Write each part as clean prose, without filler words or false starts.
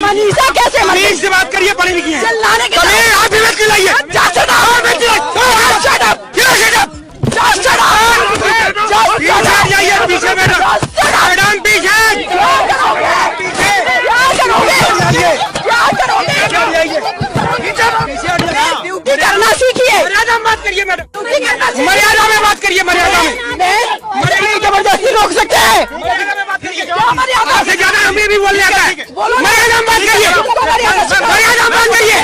मनीषा कैसे प्लीज से बात करिए, पढ़ी लिखी है। चिल्लाने के आप भी मत चिल्लाइए। पीछे मैडम, मैडम पीछे। ड्यूटी करना सीखिए। मर्यादा में बात करिए मैडम, मर्यादा में बात करिए, मर्यादा में। जबरदस्ती रोक सकते हैं। आपसे ज्यादा हमें भी बोलने आता है। मर्यादा में बात करिए, मर्यादा में बात करिए।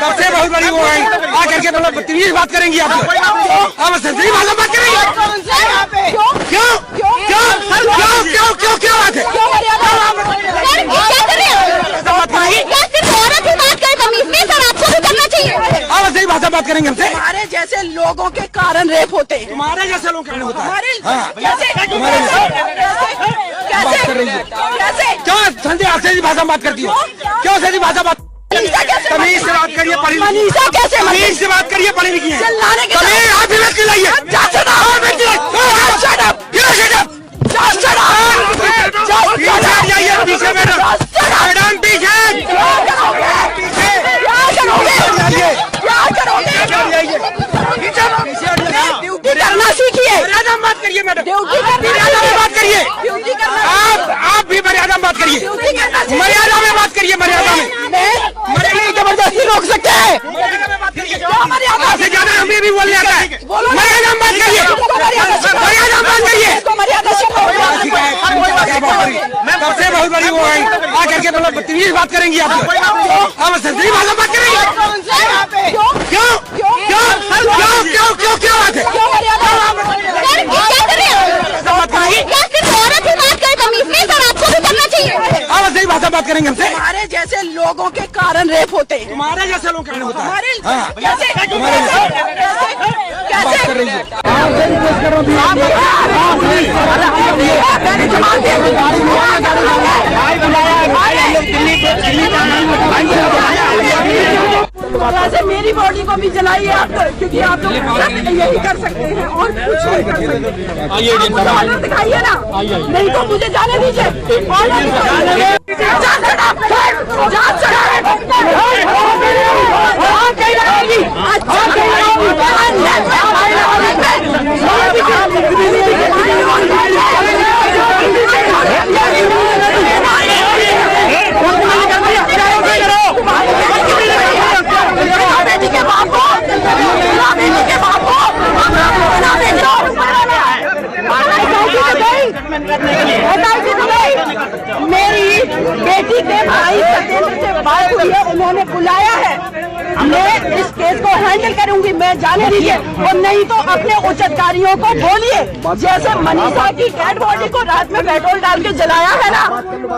सबसे बहुत बड़ी वो है, आकर के मतलब बदतमीज बात करेंगी आप। अब सही भाषा बात करेंगे। क्यों क्यों क्यों क्यों क्यों क्यों बात है? अब सही भाषा बात करेंगे हमसे। हमारे जैसे लोगों के कारण रेप होते हैं। तुम्हारे जैसे लोग कारण होता है। कैसे क्यों संजय आप सीधी भाषा में बात करती हो? क्यों सीधी भाषा बात? तमीज से बात करिए, पढ़ी मनीषा कैसे तमीज से बात करिए, पढ़ी लिखी है। चिल्लाने के आप भी मत चिल्लाइए। पीछे मैडम, मैडम पीछे। ड्यूटी करना सीखिए। मर्यादा में बात करिए मैडम, ड्यूटी मर्यादा में बात करिए। ड्यूटी करना आप भी मर्यादा में बात करिए, मर्यादा में बात करिए, मर्यादा में। जबरदस्ती रोक सकते हैं। आपसे ज्यादा हमें भी बोलने आता है। मर्यादा में बात करिए, मर्यादा में बात करिए। सबसे बहुत बड़ी वो है, आकर के मतलब बदतमीज बात करेंगी आप। अब सही भाषा बात करेंगे। क्यों क्यों क्यों क्यों क्यों क्यों बात है? अब सही भाषा बात करेंगे हमसे। हमारे जैसे लोगों के कारण रेप होते हैं। तुम्हारे जैसे लोग कारण होता है। वैसे मेरी बॉडी को भी जलाइए आप, क्योंकि आप लोग यही कर सकते हैं और कुछ नहीं कर सकते। ऑर्डर दिखाइए ना, नहीं तो मुझे जाने दीजिए। मेरी बेटी के भाई सत्येंद्र से बात हुई है, उन्होंने बुलाया है। मैं इस केस को हैंडल करूंगी, मैं जाने दीजिए। और नहीं तो अपने उच्चाधिकारियों को बोलिए, जैसे मनीषा की डेड बॉडी को रात में पेट्रोल डाल के जलाया है ना,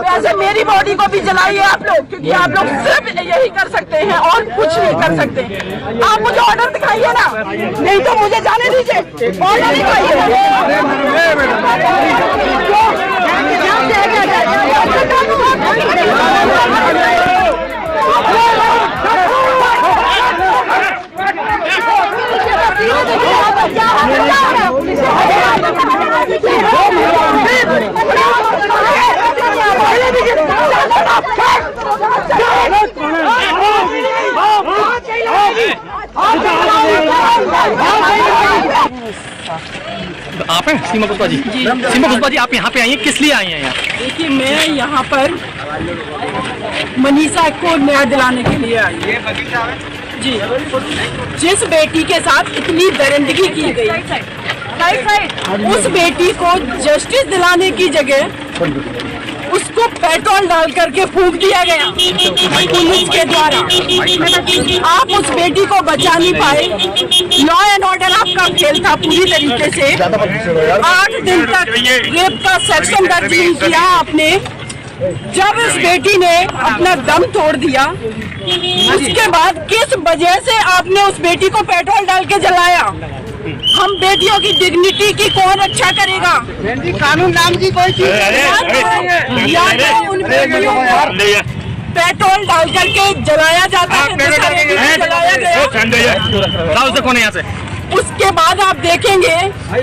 वैसे मेरी बॉडी को भी जलाइए आप लोग, क्योंकि आप लोग सिर्फ यही कर सकते हैं और कुछ नहीं कर सकते। आप मुझे ऑर्डर दिखाइए ना, नहीं तो मुझे जाने दीजिए। ऑर्डर दिखाइए। आप हैं सीमा पुष्पा जी? सीमा पुष्पा जी, आप यहाँ पे आई हैं, किस लिए आई हैं यहाँ? देखिए, मैं यहाँ पर मनीषा को न्याय दिलाने के लिए आई जी। जिस बेटी के साथ इतनी दरिंदगी की गई, उस बेटी को जस्टिस दिलाने की जगह उसको पेट्रोल डाल करके फूंक दिया गया पुलिस के द्वारा। आप उस बेटी को बचा नहीं पाए। लॉ एंड ऑर्डर आपका फेल था पूरी तरीके से। 8 दिन तक रेप का सेक्शन दर्ज नहीं किया आपने। जब इस बेटी ने अपना दम तोड़ दिया, उसके बाद किस वजह से आपने उस बेटी को पेट्रोल डाल के जलाया? हम बेटियों की डिग्निटी की कौन रक्षा करेगा? कानून नाम की कोई चीज या तो उन बेटियों को पेट्रोल डाल करके जलाया जाता है, जलाया गया। से कौन है यहाँ से? उसके बाद आप देखेंगे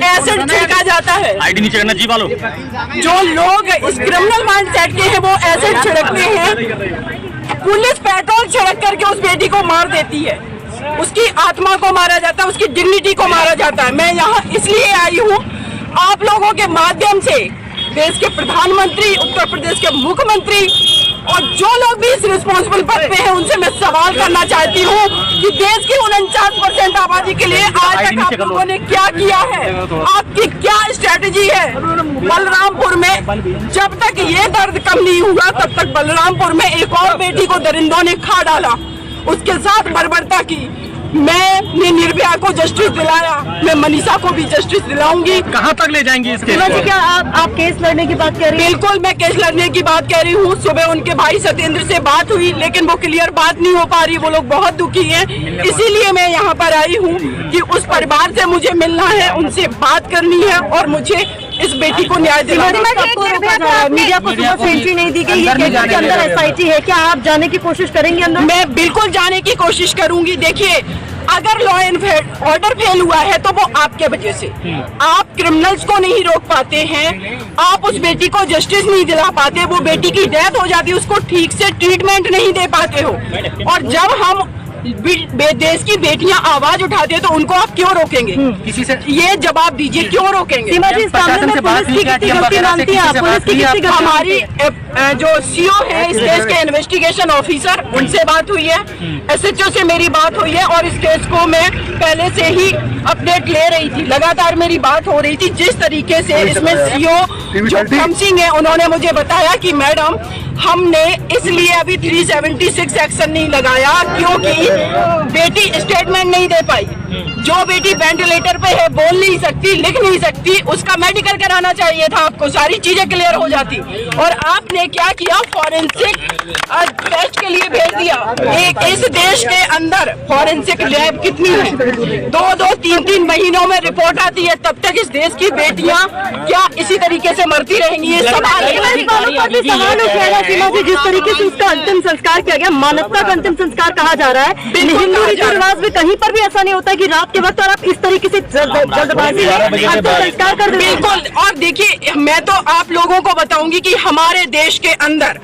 एसिड छिड़का जाता है। आईडी नीचे करना जी वालों। जो लोग इस क्रिमिनल माइंडसेट के हैं वो एसिड छिड़कते हैं। पुलिस पेट्रोल छिड़क करके उस बेटी को मार देती है, उसकी आत्मा को मारा जाता है, उसकी डिग्निटी को मारा जाता है। मैं यहाँ इसलिए आई हूँ आप लोगों के माध्यम से देश के प्रधानमंत्री, उत्तर प्रदेश के मुख्यमंत्री और जो लोग भी इस रिस्पॉन्सिबल पद पे हैं उनसे मैं सवाल करना चाहती हूँ कि देश की 49% आबादी के लिए आज तक आप लोगों ने क्या किया है, आपकी क्या स्ट्रेटेजी है। बलरामपुर में जब तक ये दर्द कम नहीं हुआ तब तक बलरामपुर में एक और बेटी को दरिंदों ने खा डाला, उसके साथ बर्बरता की। मैंने निर्भया को जस्टिस दिलाया, मैं मनीषा को भी जस्टिस दिलाऊंगी। कहाँ तक ले जाएंगी इसके? क्या आप केस लड़ने की बात कर रही हैं? बिल्कुल मैं केस लड़ने की बात कर रही हूँ। सुबह उनके भाई सत्येंद्र से बात हुई लेकिन वो क्लियर बात नहीं हो पा रही, वो लोग बहुत दुखी हैं। इसीलिए मैं यहाँ पर आई हूँ कि उस परिवार से मुझे मिलना है, उनसे बात करनी है और मुझे इस बेटी को न्याय दिलाना है। मीडिया को सुबह से एंट्री नहीं दी गई, ये केस के अंदर एसआईटी है, क्या आप जाने की कोशिश करेंगे अंदर? मैं बिल्कुल जाने की कोशिश करूंगी। देखिए अगर लॉ एंड ऑर्डर फेल हुआ है तो वो आपके वजह से, आप क्रिमिनल्स को नहीं रोक पाते हैं, आप उस बेटी को जस्टिस नहीं दिला पाते, वो बेटी की डेथ हो जाती है, उसको ठीक से ट्रीटमेंट नहीं दे पाते हो। और जब हम देश की बेटियां आवाज उठाते हैं तो उनको आप क्यों रोकेंगे? किसी से ये जवाब दीजिए, क्यों रोकेंगे? सीमा जी, इस मामले में पुलिस की कितनी गलती मानती है आप? पुलिस की कितनी गलती? हमारी जो सीओ है इस केस के इन्वेस्टिगेशन ऑफिसर, उनसे बात हुई है, एसएचओ से मेरी बात हुई है और इस केस को मैं पहले से ही अपडेट ले रही थी, लगातार मेरी बात हो रही थी। जिस तरीके से इसमें सीओ जो धर्म सिंह है उन्होंने मुझे बताया कि मैडम हमने इसलिए अभी 376 एक्शन नहीं लगाया क्योंकि बेटी स्टेटमेंट नहीं दे पाई। जो बेटी वेंटिलेटर पे है, बोल नहीं सकती, लिख नहीं सकती, उसका मेडिकल कराना चाहिए था, आपको सारी चीजें क्लियर हो जाती। और आपने क्या किया, फॉरेंसिक टेस्ट के लिए भेज दिया। एक इस देश के अंदर फॉरेंसिक लैब कितनी है, 2-2, 3-3 महीनों में रिपोर्ट आती है, तब तक इस देश की बेटियां क्या इसी तरीके से मरती रहेंगी? ये सवाल है। सीमा जी, जिस तरीके से उसका अंतिम संस्कार किया गया, मानवता का अंतिम संस्कार कहा जा रहा है, हिंदू रीति रिवाज में कहीं पर भी ऐसा नहीं होता कि रात के वक्त और आप इस तरीके से जल्दबाजी में अंतिम संस्कार कर दें। बिल्कुल। और देखिए मैं तो आप लोगों को बताऊंगी कि हमारे देश के अंदर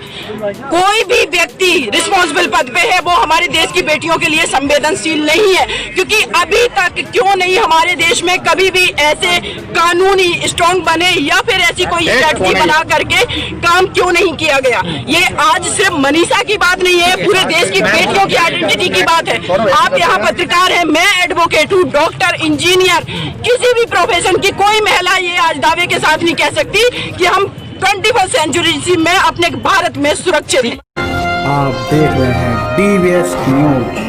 कोई भी व्यक्ति रिस्पॉन्सिबल पद पे है वो हमारे देश की बेटियों के लिए संवेदनशील नहीं है, क्योंकि अभी तक क्यों नहीं हमारे देश में कभी भी ऐसे कानूनी स्ट्रॉन्ग बने या फिर ऐसी कोई स्ट्रैटेजी बना करके काम क्यों नहीं किया गया। ये आज सिर्फ मनीषा की बात नहीं है, पूरे देश की बेटियों की आइडेंटिटी की बात है। आप यहाँ पत्रकार हैं, मैं एडवोकेट हूँ, डॉक्टर, इंजीनियर, किसी भी प्रोफेशन की कोई महिला ये आज दावे के साथ नहीं कह सकती कि हम 21st सेंचुरी में अपने भारत में सुरक्षित हैं। आप देख रहे हैं DVS न्यूज।